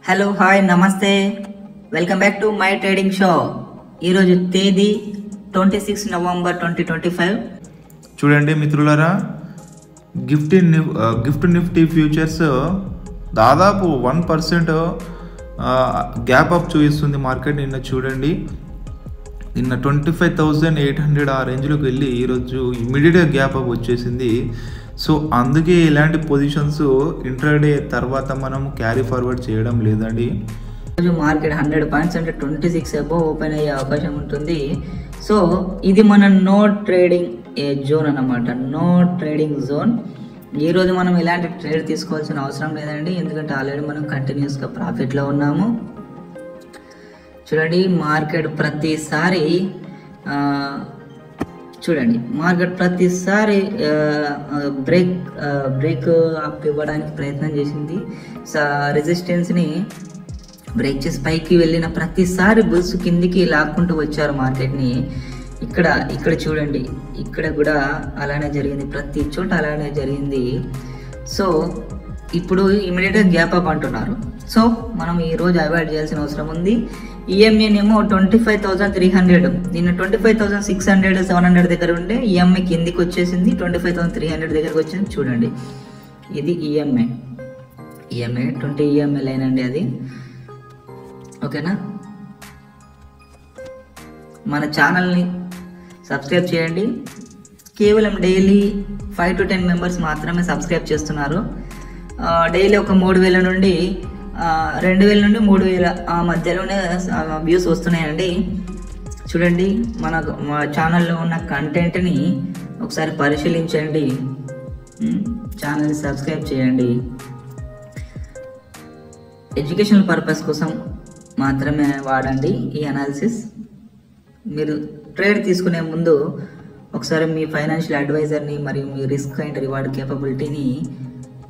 Hello hi నమస్తే welcome back to my trading show. ఈరోజు తేదీ 26 నవంబర్ 2025. చూడండి మిత్రులారా, గిఫ్ట్ నిఫ్టీ ఫ్యూచర్స్ దాదాపు 1% గ్యాప్ అప్ చూపిస్తుంది మార్కెట్. నిన్న చూడండి, నిన్న 25,800 ఆ రేంజ్లోకి వెళ్ళి ఈరోజు ఇమ్మీడియట్గా గ్యాప్ అప్ వచ్చేసింది. సో అందుకే ఇలాంటి పొజిషన్స్ ఇంట్రాడే తర్వాత మనం క్యారీ ఫార్వర్డ్ చేయడం లేదండి. ఈరోజు మార్కెట్ 100 పాయింట్స్ అంటే 26 అబోవ్ ఓపెన్ అయ్యే అవకాశం ఉంటుంది. సో ఇది మన నో ట్రేడింగ్ జోన్ అన్నమాట, నో ట్రేడింగ్ జోన్. ఈరోజు మనం ఇలాంటి ట్రేడ్ తీసుకోవాల్సిన అవసరం లేదండి, ఎందుకంటే ఆల్రెడీ మనం కంటిన్యూస్గా ప్రాఫిట్లో ఉన్నాము. చూడండి, మార్కెట్ ప్రతిసారి బ్రేక్ అప్ ఇవ్వడానికి ప్రయత్నం చేసింది. రెసిస్టెన్స్ని బ్రేక్ చేసి పైకి వెళ్ళిన ప్రతిసారి బుల్స్ కిందికి లాక్కుంటూ వచ్చారు మార్కెట్ని. ఇక్కడ చూడండి, ఇక్కడ కూడా అలానే జరిగింది, ప్రతి చోట అలానే జరిగింది. సో ఇప్పుడు ఇమీడియట్గా గ్యాప్ అప్ అంటున్నారు. సో మనం ఈరోజు అవాయిడ్ చేయాల్సిన అవసరం ఉంది. ఈఎంఐనేమో 25,300, నిన్న 25,600 700 దగ్గర ఉండే ఈఎంఐ కిందికి వచ్చేసింది, 25,300 దగ్గరకు వచ్చింది. చూడండి, ఇది ఈఎంఐ 20 ఈఎంఐ లైన్ అండి అది. ఓకేనా, మన ఛానల్ని సబ్స్క్రైబ్ చేయండి. కేవలం డైలీ 5 to 10 మెంబర్స్ మాత్రమే సబ్స్క్రైబ్ చేస్తున్నారు. డైలీ ఒక 3,000 నుండి 2,000 నుండి 3,000 ఆ మధ్యలోనే వ్యూస్ వస్తున్నాయండి. చూడండి, మా ఛానల్లో ఉన్న కంటెంట్ని ఒకసారి పరిశీలించండి, ఛానల్ని సబ్స్క్రైబ్ చేయండి. ఎడ్యుకేషనల్ పర్పస్ కోసం మాత్రమే వాడండి ఈ అనాలిసిస్. మీరు ట్రేడ్ తీసుకునే ముందు ఒకసారి మీ ఫైనాన్షియల్ అడ్వైజర్ని మరియు మీ రిస్క్ అండ్ రివార్డ్ కేపబిలిటీని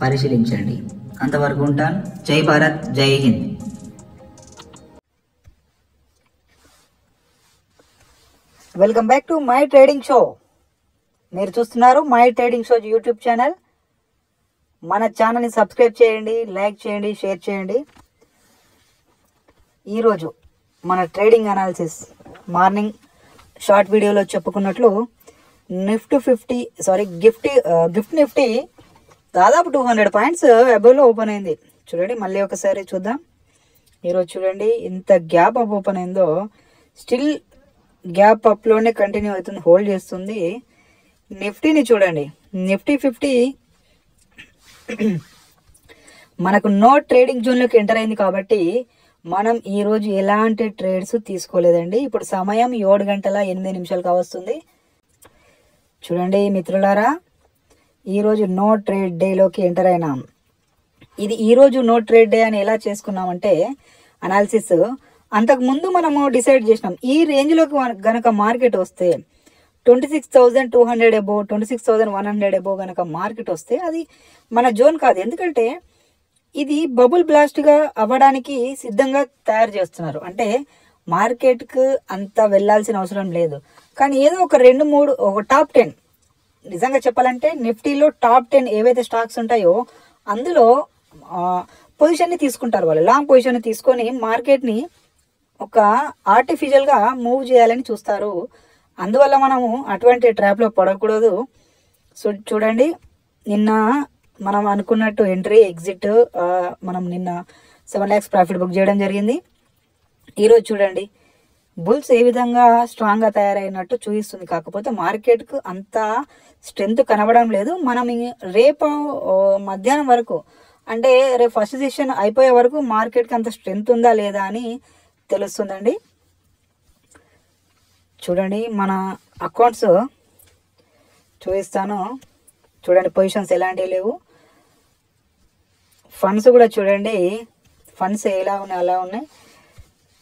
పరిశీలించండి. అంతవరకు ఉంటాను. జై భారత్, జై Hind. Welcome back to my trading show. మీరు చూస్తున్నారు my trading show YouTube channel. మన ఛానల్ని సబ్స్క్రైబ్ చేయండి, లైక్ చేయండి, షేర్ చేయండి. ఈరోజు మన ట్రేడింగ్ అనాలిసిస్ మార్నింగ్ షార్ట్ వీడియోలో చెప్పుకున్నట్లు గిఫ్ట్ నిఫ్టీ దాదాపు 200 పాయింట్స్ అబోవ్లో ఓపెన్ అయింది. చూడండి, మళ్ళీ ఒకసారి చూద్దాం. ఈరోజు చూడండి ఇంత గ్యాప్ అప్ ఓపెన్ అయిందో, స్టిల్ గ్యాప్ అప్లోనే కంటిన్యూ అవుతుంది, హోల్డ్ చేస్తుంది. నిఫ్టీని చూడండి, నిఫ్టీ 50 మనకు నో ట్రేడింగ్ జోన్లోకి ఎంటర్ అయింది కాబట్టి మనం ఈరోజు ఎలాంటి ట్రేడ్స్ తీసుకోలేదండి. ఇప్పుడు సమయం 7:08 కావస్తుంది. చూడండి మిత్రులారా, ఈరోజు నో ట్రేడ్ డేలోకి ఎంటర్ అయినాం. ఇది ఈరోజు నో ట్రేడ్ డే అని ఎలా చేసుకున్నామంటే అనాలిసిస్ అంతకుముందు మనము డిసైడ్ చేసినాం. ఈ రేంజ్లోకి గనక మార్కెట్ వస్తే 26,200 అబోవ్ 26,100 అబోవ్ గనక మార్కెట్ వస్తే అది మన జోన్ కాదు, ఎందుకంటే ఇది బబుల్ బ్లాస్ట్గా అవ్వడానికి సిద్ధంగా తయారు చేస్తున్నారు. అంటే మార్కెట్కి అంత వెళ్ళాల్సిన అవసరం లేదు, కానీ ఏదో ఒక 2-3 ఒక టాప్ 10, నిజంగా చెప్పాలంటే నిఫ్టీలో టాప్ 10 ఏవైతే స్టాక్స్ ఉంటాయో అందులో పొజిషన్ని తీసుకుంటారు వాళ్ళు. లాంగ్ పొజిషన్ని తీసుకొని మార్కెట్ని ఒక ఆర్టిఫిషియల్గా మూవ్ చేయాలని చూస్తారు. అందువల్ల మనము అటువంటి ట్రాప్లో పడకూడదు. సో చూడండి, నిన్న మనం అనుకున్నట్టు ఎంట్రీ ఎగ్జిట్ మనం నిన్న 7 lakhs ప్రాఫిట్ బుక్ చేయడం జరిగింది. ఈరోజు చూడండి, బుల్స్ ఏ విధంగా స్ట్రాంగ్గా తయారైనట్టు చూపిస్తుంది. కాకపోతే మార్కెట్కు అంత స్ట్రెంత్ కనబడడం లేదు. మనం రేపు మధ్యాహ్నం వరకు, అంటే రేపు ఫస్ట్ సెషన్ అయిపోయే వరకు మార్కెట్కి అంత స్ట్రెంత్ ఉందా లేదా అని తెలుస్తుందండి. చూడండి, మన అకౌంట్స్ చూపిస్తాను. చూడండి, పొజిషన్స్ ఎలాంటివి లేవు. ఫండ్స్ కూడా చూడండి, ఫండ్స్ ఎలా ఉన్నాయి అలా ఉన్నాయి.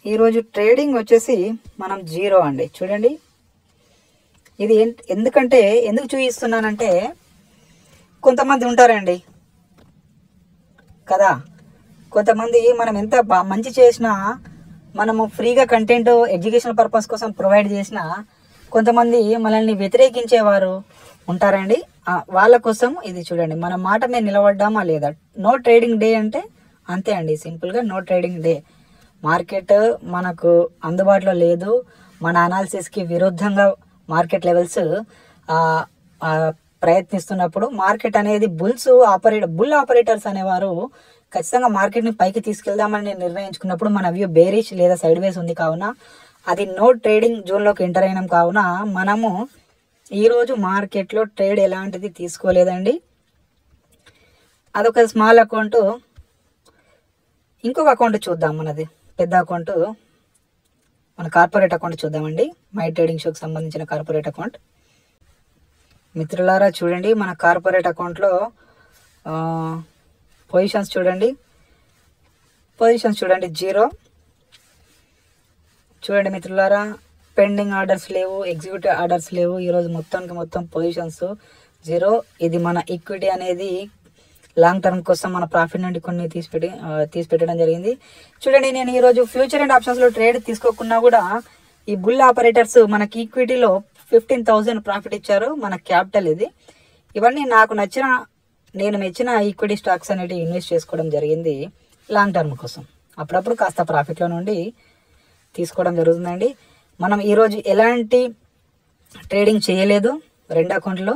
ఈరోజు ట్రేడింగ్ వచ్చేసి మనం 0 అండి. చూడండి, ఇది ఎందుకు చూపిస్తున్నానంటే కొంతమంది ఉంటారండి కదా, కొంతమంది మనం ఎంత మంచి చేసినా, మనము ఫ్రీగా కంటెంట్ ఎడ్యుకేషన్ పర్పస్ కోసం ప్రొవైడ్ చేసినా కొంతమంది మనల్ని వ్యతిరేకించేవారు ఉంటారండి. వాళ్ళ కోసం ఇది చూడండి, మన మాట మీద నిలబడ్డామా లేదా. నో ట్రేడింగ్ డే అంటే అంతే అండి, సింపుల్గా నో ట్రేడింగ్ డే. మార్కెట్ మనకు అందుబాటులో లేదు, మన అనాలిసిస్కి విరుద్ధంగా మార్కెట్ లెవెల్స్ ప్రయత్నిస్తున్నప్పుడు మార్కెట్ అనేది బుల్ ఆపరేటర్స్ అనేవారు ఖచ్చితంగా మార్కెట్ని పైకి తీసుకెళ్దామని నిర్ణయించుకున్నప్పుడు మన వ్యూ బేరిష్ లేదా సైడ్ వేస్ ఉంది కావున అది నో ట్రేడింగ్ జోన్లోకి ఎంటర్ అయినాం కావున మనము ఈరోజు మార్కెట్లో ట్రేడ్ ఎలాంటిది తీసుకోలేదండి. అదొక స్మాల్ అకౌంట్. ఇంకొక అకౌంట్ చూద్దాం, మనది పెద్ద అకౌంట్, మన కార్పొరేట్ అకౌంట్ చూద్దామండి. మై ట్రేడింగ్ షోకి సంబంధించిన కార్పొరేట్ అకౌంట్. మిత్రులారా చూడండి, మన కార్పొరేట్ అకౌంట్లో పొజిషన్స్ చూడండి 0. చూడండి మిత్రులారా, పెండింగ్ ఆర్డర్స్ లేవు, ఎగ్జిక్యూటివ్ ఆర్డర్స్ లేవు. ఈరోజు మొత్తం పొజిషన్స్ 0. ఇది మన ఈక్విటీ అనేది లాంగ్ టర్మ్ కోసం మన ప్రాఫిట్ నుండి కొన్ని తీసి పెట్టడం జరిగింది. చూడండి, నేను ఈరోజు ఫ్యూచర్ అండ్ ఆప్షన్స్లో ట్రేడ్ తీసుకోకున్నా కూడా ఈ బుల్ ఆపరేటర్స్ మనకి ఈక్విటీలో 15,000 ప్రాఫిట్ ఇచ్చారు. మన క్యాపిటల్ ఇది. ఇవన్నీ నాకు నేను మెచ్చిన ఈక్విటీ స్టాక్స్ అనేవి ఇన్వెస్ట్ చేసుకోవడం జరిగింది లాంగ్ టర్మ్ కోసం. అప్పుడప్పుడు కాస్త ప్రాఫిట్లో నుండి తీసుకోవడం జరుగుతుందండి. మనం ఈరోజు ఎలాంటి ట్రేడింగ్ చేయలేదు 2 అకౌంట్లో.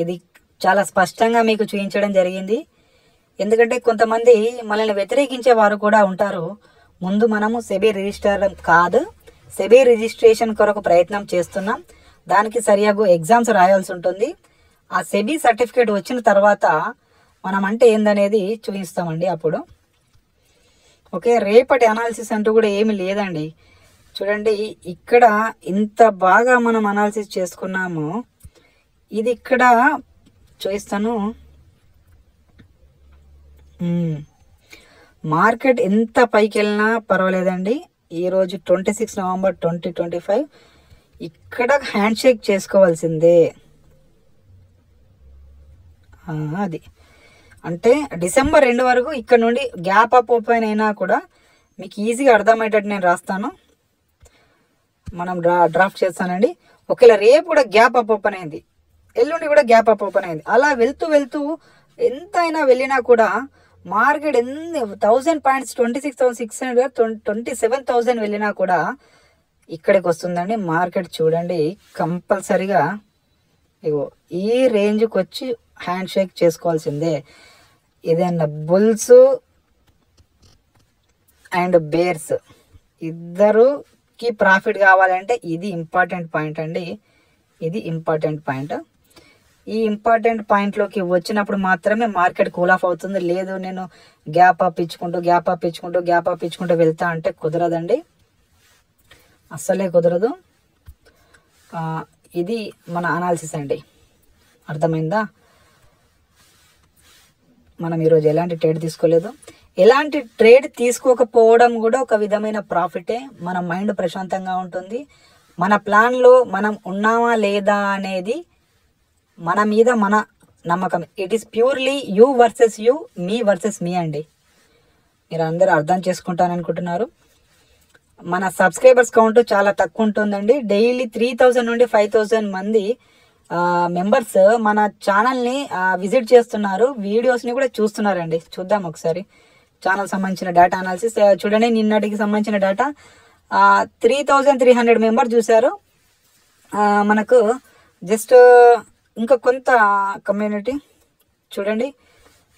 ఇది చాలా స్పష్టంగా మీకు చూపించడం జరిగింది. ఎందుకంటే కొంతమంది మనల్ని వ్యతిరేకించే వారు కూడా ఉంటారు. ముందు మనము సెబీ రిజిస్ట్రేషన్ కొరకు ప్రయత్నం చేస్తున్నాం. దానికి సరియాగు ఎగ్జామ్స్ రాయాల్సి ఉంటుంది. ఆ సెబీ సర్టిఫికేట్ వచ్చిన తర్వాత మనం అంటే ఏందనేది చూపిస్తామండి అప్పుడు. ఓకే, రేపటి అనాలిసిస్ అంటూ కూడా ఏమి లేదండి. చూడండి, ఇక్కడ ఇంత బాగా మనం అనాలిసిస్ చేసుకున్నాము. ఇది ఇక్కడ చూపిస్తాను. మార్కెట్ ఎంత పైకి వెళ్ళినా పర్వాలేదండి. ఈరోజు 26 నవంబర్ 2025 ఇక్కడ హ్యాండ్ షేక్ చేసుకోవాల్సిందే. అది అంటే డిసెంబర్ 2 వరకు ఇక్కడ నుండి గ్యాప్ అప్ ఓపెన్ అయినా కూడా మీకు ఈజీగా అర్థమయ్యేటట్టు నేను రాస్తాను. మనం డ్రాఫ్ట్ చేస్తానండి. ఒకవేళ రేపు కూడా గ్యాప్ అప్ ఓపెన్ అయింది, ఎల్లుండి కూడా గ్యాప్ అప్ ఓపెన్ అయింది, అలా వెళ్తూ ఎంతైనా వెళ్ళినా కూడా మార్కెట్ 1000 పాయింట్స్ 26,600 27,000 వెళ్ళినా కూడా ఇక్కడికి వస్తుందండి మార్కెట్. చూడండి, కంపల్సరిగా ఇగో ఈ రేంజ్కి వచ్చి హ్యాండ్ షేక్ చేసుకోవాల్సిందే. ఏదైనా బుల్స్ అండ్ బేర్స్ ఇద్దరుకి ప్రాఫిట్ కావాలంటే ఇది ఇంపార్టెంట్ పాయింట్ అండి. ఇది ఇంపార్టెంట్ పాయింట్. ఈ ఇంపార్టెంట్ పాయింట్లోకి వచ్చినప్పుడు మాత్రమే మార్కెట్ కూల్ ఆఫ్ అవుతుంది. లేదు నేను గ్యాప్ అప్ ఇచ్చుకుంటూ వెళ్తా అంటే కుదరదండి, అస్సలే కుదరదు. ఇది మన అనాలిసిస్ అండి, అర్థమైందా? మనం ఈరోజు ఎలాంటి ట్రేడ్ తీసుకోలేదు. ఎలాంటి ట్రేడ్ తీసుకోకపోవడం కూడా ఒక విధమైన ప్రాఫిటే. మన మైండ్ ప్రశాంతంగా ఉంటుంది. మన ప్లాన్లో మనం ఉన్నామా లేదా అనేది మన మీద మన నమ్మకం. It is purely you versus you, me versus me అండి. మీరు అందరూ అర్థం చేసుకుంటారనుకుంటున్నారు. మన సబ్స్క్రైబర్స్ కౌంట్ చాలా తక్కువ ఉంటుందండి. డైలీ 3,000 నుండి 5,000 మంది మెంబర్స్ మన ఛానల్ని విజిట్ చేస్తున్నారు, వీడియోస్ని కూడా చూస్తున్నారండి. చూద్దాం ఒకసారి ఛానల్ సంబంధించిన డేటా అనాలిసిస్. చూడండి, నిన్నటికి సంబంధించిన డేటా 3,300 మెంబర్స్ చూశారు. మనకు జస్ట్ ఇంకా కొంత కమ్యూనిటీ చూడండి,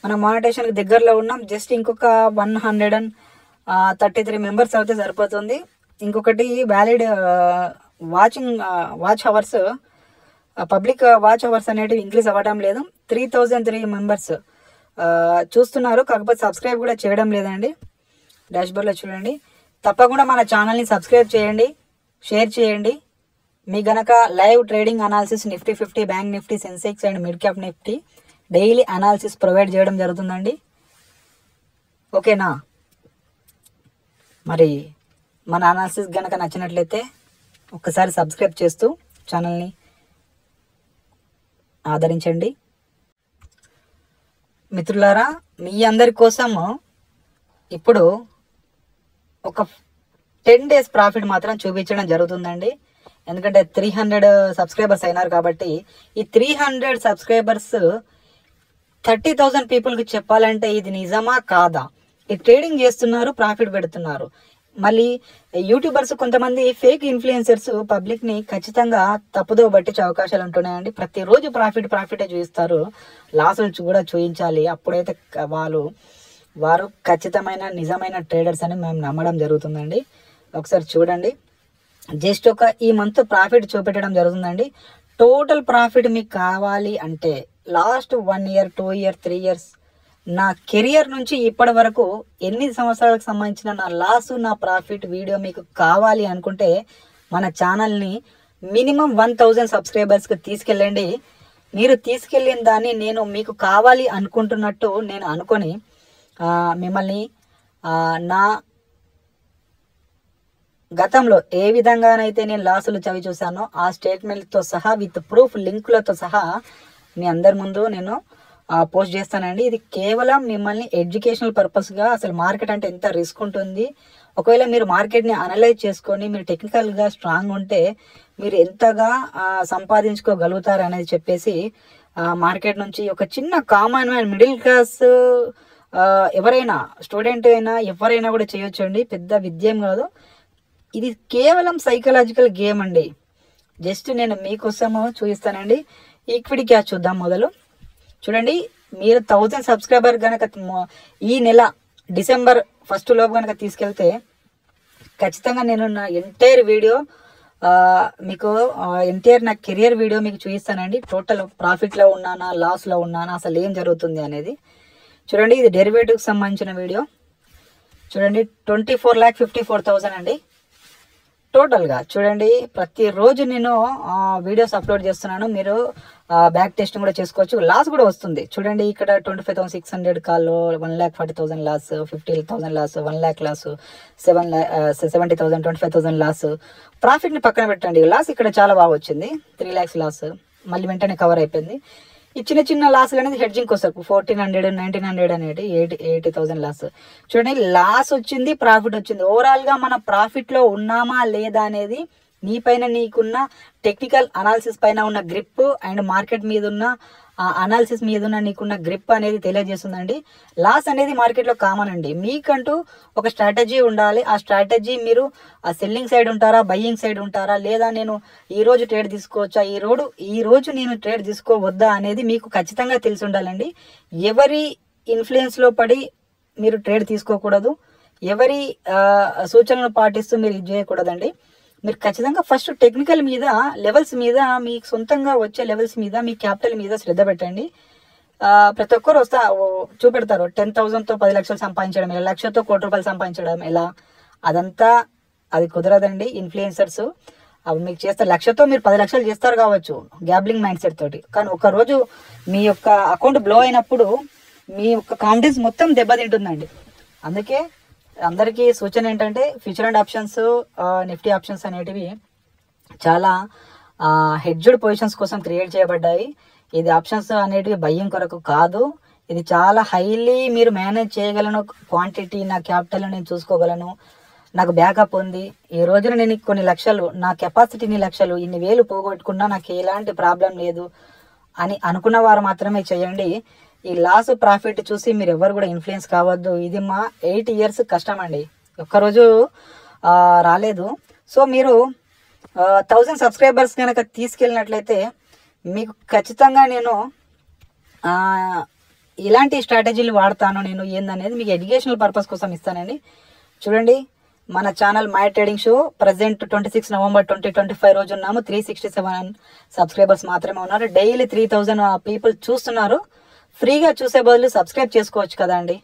మన మానిటైజేషన్కి దగ్గరలో ఉన్నాం. జస్ట్ ఇంకొక 133 మెంబర్స్ అయితే సరిపోతుంది. ఇంకొకటి valid watch hours, public watch hours అనేటివి ఇంక్రీజ్ అవ్వడం లేదు. 3,003 మెంబర్స్ చూస్తున్నారు, కాకపోతే సబ్స్క్రైబ్ కూడా చేయడం లేదండి. డాష్బోర్డ్లో చూడండి. తప్పకుండా మన ఛానల్ని సబ్స్క్రైబ్ చేయండి, షేర్ చేయండి. మీ గనక live trading analysis Nifty 50, bank Nifty, Sensex and mid cap Nifty daily analysis provide చేయడం జరుగుతుందండి. ఓకేనా? మరి మన అనాలిసిస్ గనక నచ్చినట్లయితే ఒక్కసారి సబ్స్క్రైబ్ చేస్తూ ఛానల్ని ఆదరించండి. మిత్రులారా, మీ అందరి కోసము ఇప్పుడు ఒక 10 days ప్రాఫిట్ మాత్రం చూపించడం జరుగుతుందండి. ఎందుకంటే 300 సబ్స్క్రైబర్స్ అయినారు కాబట్టి ఈ 300 సబ్స్క్రైబర్స్ 30,000 పీపుల్కి చెప్పాలంటే ఇది నిజమా కాదా? ఈ ట్రేడింగ్ చేస్తున్నారు, ప్రాఫిట్ పెడుతున్నారు. మళ్ళీ యూట్యూబర్స్ కొంతమంది ఫేక్ ఇన్ఫ్లుయెన్సర్స్ పబ్లిక్ని ఖచ్చితంగా తప్పుదో పట్టించే అవకాశాలు ఉంటున్నాయండి. ప్రతిరోజు ప్రాఫిటే చూపిస్తారు, లాసులు కూడా చూపించాలి. అప్పుడైతే వారు ఖచ్చితమైన నిజమైన ట్రేడర్స్ అని మేము నమ్మడం జరుగుతుందండి. ఒకసారి చూడండి, జస్ట్ ఈ మంత్ ప్రాఫిట్ చూపెట్టడం జరుగుతుందండి. టోటల్ ప్రాఫిట్ మీకు కావాలి అంటే లాస్ట్ 1 year 2 year 3 years నా కెరియర్ నుంచి ఇప్పటి వరకు ఎన్ని సంవత్సరాలకు సంబంధించిన నా లాస్, నా ప్రాఫిట్ వీడియో మీకు కావాలి అనుకుంటే మన ఛానల్ని మినిమం 1000 సబ్స్క్రైబర్స్కి తీసుకెళ్ళండి. మీరు తీసుకెళ్ళిన దాన్ని నేను మీకు కావాలి అనుకుంటున్నట్టు నేను అనుకొని మిమ్మల్ని నా గతంలో ఏ విధంగానైతే నేను లాసులు చవి చూశానో ఆ స్టేట్మెంట్తో సహా విత్ ప్రూఫ్ లింకులతో సహా మీ అందరి ముందు నేను పోస్ట్ చేస్తానండి. ఇది కేవలం మిమ్మల్ని ఎడ్యుకేషనల్ పర్పస్గా, అసలు మార్కెట్ అంటే ఎంత రిస్క్ ఉంటుంది, ఒకవేళ మీరు మార్కెట్ని అనలైజ్ చేసుకొని మీరు టెక్నికల్గా స్ట్రాంగ్ ఉంటే మీరు ఎంతగా సంపాదించుకోగలుగుతారు అనేది చెప్పేసి మార్కెట్ నుంచి ఒక చిన్న కామన్ మ్యాన్, మిడిల్ క్లాస్ ఎవరైనా, స్టూడెంట్ అయినా ఎవరైనా కూడా చేయొచ్చు అండి. పెద్ద విద్యం కాదు, ఇది కేవలం సైకలాజికల్ గేమ్ అండి. జస్ట్ నేను మీకోసము చూపిస్తానండి. ఈక్విటీ క్యాష్ చూద్దాం మొదలు. చూడండి, మీరు 1000 సబ్స్క్రైబర్ కనుక ఈ నెల December 1st లోపు కనుక తీసుకెళ్తే ఖచ్చితంగా నేను నా ఎంటైర్ వీడియో మీకు నా కెరియర్ వీడియో మీకు చూపిస్తానండి. టోటల్ ప్రాఫిట్లో ఉన్నానా, లాస్లో ఉన్నానా, అసలు ఏం జరుగుతుంది అనేది. చూడండి, ఇది డెరివేటివ్కి సంబంధించిన వీడియో. చూడండి, 24,54,000 అండి టోటల్గా. చూడండి, ప్రతిరోజు నేను వీడియోస్ అప్లోడ్ చేస్తున్నాను. మీరు బ్యాక్ టెస్ట్ కూడా చేసుకోవచ్చు. లాస్ కూడా వస్తుంది. చూడండి, ఇక్కడ 25,600 కాల్లో 1,40,000 loss, 50,000 loss, 1 lakh loss, 70,000, 25,000 loss. ప్రాఫిట్ని పక్కన పెట్టండి. లాస్ ఇక్కడ చాలా బాగా వచ్చింది, 3 lakhs లాస్, మళ్ళీ వెంటనే కవర్ అయిపోయింది. ఈ చిన్న చిన్న లాసులు అనేది హెడ్జింగ్ వస్తారు, 1,400, 1,900 అనేది 80,000 లాస్. చూడండి, లాస్ వచ్చింది, ప్రాఫిట్ వచ్చింది. ఓవరాల్గా మన ప్రాఫిట్లో ఉన్నామా లేదా అనేది నీ పైన నీకున్న టెక్నికల్ అనాలిసిస్ పైన ఉన్న గ్రిప్ అండ్ మార్కెట్ మీద ఉన్న అనాలిసిస్ మీద ఉన్న నీకున్న గ్రిప్ అనేది తెలియజేస్తుందండి. లాస్ అనేది మార్కెట్లో కామన్ అండి. మీకంటూ ఒక స్ట్రాటజీ ఉండాలి. ఆ స్ట్రాటజీ మీరు ఆ సెల్లింగ్ సైడ్ ఉంటారా, బయ్యింగ్ సైడ్ ఉంటారా, లేదా నేను ఈరోజు ట్రేడ్ తీసుకోవచ్చా, ఈరోజు నేను ట్రేడ్ తీసుకోవద్దా అనేది మీకు ఖచ్చితంగా తెలిసి ఉండాలండి. ఎవరి ఇన్ఫ్లుయెన్స్లో పడి మీరు ట్రేడ్ తీసుకోకూడదు, ఎవరి సూచనలు పాటిస్తూ మీరు ఇది చేయకూడదండి. మీరు ఖచ్చితంగా ఫస్ట్ టెక్నికల్ మీద, లెవెల్స్ మీద, మీకు సొంతంగా వచ్చే లెవెల్స్ మీద, మీ క్యాపిటల్ మీద శ్రద్ధ పెట్టండి. ప్రతి ఒక్కరు చూపెడతారు 10,000తో 10 లక్షలు సంపాదించడం ఎలా, 1,00,000తో 1 కోటి రూపాయలు సంపాదించడం ఎలా. అది కుదరదండి. ఇన్ఫ్లుయెన్సర్స్ అవి మీకు చేస్తారు. 1,00,000తో మీరు 10 లక్షలు చేస్తారు కావచ్చు గ్యాబ్లింగ్ మైండ్ సెట్ తోటి, కానీ ఒకరోజు మీ యొక్క అకౌంట్ బ్లో అయినప్పుడు మీ యొక్క కాన్ఫిడెన్స్ మొత్తం దెబ్బతింటుందండి. అందుకే అందరికీ సూచన ఏంటంటే future and options, Nifty options అనేటివి చాలా హెడ్జ్డ్ పొజిషన్స్ కోసం క్రియేట్ చేయబడ్డాయి. ఇది ఆప్షన్స్ అనేటివి బయ్యింగ్ కొరకు కాదు. ఇది చాలా హైలీ మీరు మేనేజ్ చేయగలను. క్వాంటిటీ, నా క్యాపిటల్ నేను చూసుకోగలను, నాకు బ్యాకప్ ఉంది. ఈ రోజున నేను కొన్ని లక్షలు, నా కెపాసిటీ ఇన్ని లక్షలు, ఇన్ని వేలు పోగొట్టుకున్నా నాకు ఎలాంటి ప్రాబ్లం లేదు అని అనుకున్న వారు మాత్రమే చేయండి. ఈ లాస్ ప్రాఫిట్ చూసి మీరు ఎవరు కూడా ఇన్ఫ్లుయెన్స్ కావద్దు. ఇది మా 8 years కష్టం అండి, ఒక్కరోజు రాలేదు. సో మీరు 1000 సబ్స్క్రైబర్స్ కనుక తీసుకెళ్ళినట్లయితే మీకు ఖచ్చితంగా నేను ఇలాంటి స్ట్రాటజీలు వాడతాను. నేను ఏందనేది మీకు ఎడ్యుకేషనల్ పర్పస్ కోసం ఇస్తానండి. చూడండి, మన channel my trading show present 26 November 2025 రోజు ఉన్నాము. 367 సబ్స్క్రైబర్స్ మాత్రమే ఉన్నారు. డైలీ 3,000 పీపుల్ చూస్తున్నారు. ఫ్రీగా చూసే బదులు సబ్స్క్రైబ్ చేసుకోవచ్చు కదా అండి.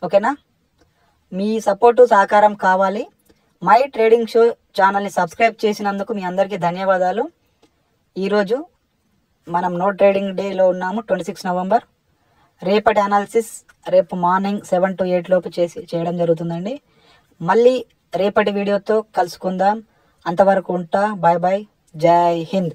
ఓకేనా? మీ సపోర్టు, సహకారం కావాలి. మై ట్రేడింగ్ షో ఛానల్ని సబ్స్క్రైబ్ చేసినందుకు మీ అందరికీ ధన్యవాదాలు. ఈరోజు మనం నో ట్రేడింగ్ డేలో ఉన్నాము, 26 November. రేపటి అనాలిసిస్ రేపు మార్నింగ్ 7 to 8 లోపు చేయడం జరుగుతుందండి. మళ్ళీ రేపటి వీడియోతో కలుసుకుందాం. అంతవరకు ఉంటా. Bye bye. జై హింద్.